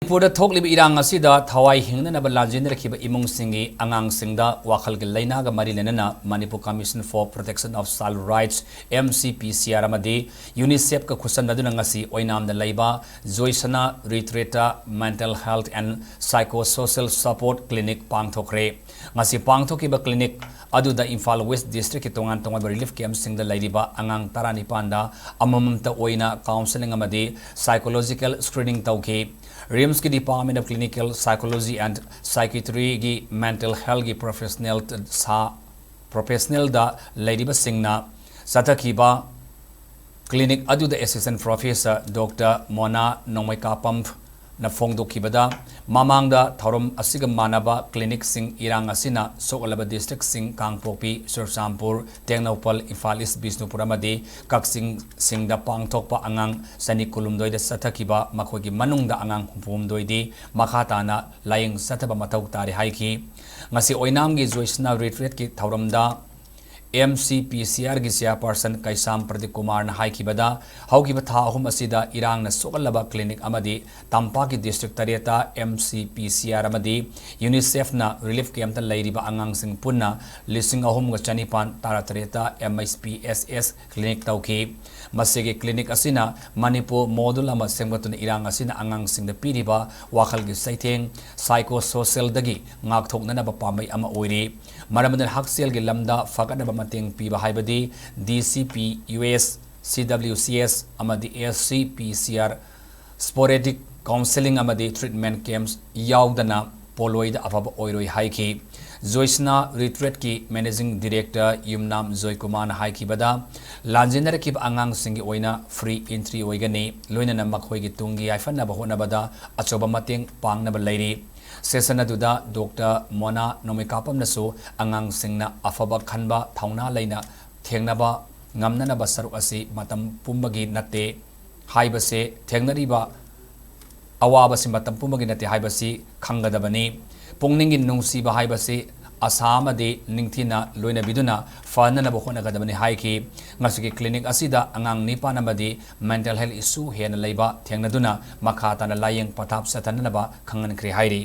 Manipur da thok libi irang asida thawai hingna na balajin rakhiba imung singi angang singda wakhal ge laina ga mari lenana Manipur Commission for Protection of Child Rights MCPC amadi UNICEF ka khusan naduna ngasi oinam da laiba Joysana Retreta Mental Health and Psychosocial Support Clinic pangthokre ngasi pangthokiba clinic aduda Imphal West District ki tongan tongan relief camp singda lairiba angang tarani panda amamta oina counseling amadi psychological screening tawki RIMS की Department of Clinical Psychology and Psychiatry की Mental Health की Professional da Ladiba Singna Chatthakhibada Clinic Aduda Assistant Professor Dr. Mona Nomaikapam na Fongdokhibada Mamangda Thorum Asiga Manaba Clinic Sing Irang Asina Sokalaba District Sing Kangpopi Sursampur Tengnopal Imphal East Bisnupuramadi Kaksing Singda Pangthokpa Angang Sani Kulumdoi de Chatthakhibada Makhogi Manungda Angang Humpumdoi Makha Tana Laiyeng Chatthaba Mathou Tare Hairi ngasi oinamgi joisna retreat ki thauramda MCPCR gi chairperson Kaisam Pradeep Kumar na haikibada haukiba tha ahum asida irang na sokalaba clinic amadi Tampa ki district tareta MCPCR amadi UNICEF na relief camp ta lairiba angang sing punna lising ahum ga chanipan tara tareta Mhpss clinic tauki masege clinic asina Manipur module ama sengbatun irang asina angang sing da piriba wakhal gi saitheng psychosocial dagi ngak thokna na ba pamai ama oiri maraman haksel gi lamda fakada mating piba haibadi DCP US CWCS amadi SCPCR sporadic counseling amadi treatment camps yaudana poloid afaba oiroi haiki Joysna retreat ki managing director Yumnam Joy Kumar haikibada lanjiner ki angang singi oina free entry oigani loinana makhoi gi tungi aifana bahona bada achoba mating pangna ba lairi session aduda Dr. Mona Nomaikapam nasu angang singna afaba khanba thauna laina thengnaba ngamnana ba saruk asi matam pumbagi natte haibase thengnariba awaba si matam pumbagi natte haibasi khangadabani pungningi nungsiba haibasi asamade ningthina loina biduna fanana ba khona gadabani haiki ngasiki clinic asida angang nipa namadi mental health issue hena leiba thengnaduna makha tana Laiyeng pathap satanana ba khangan kri hairi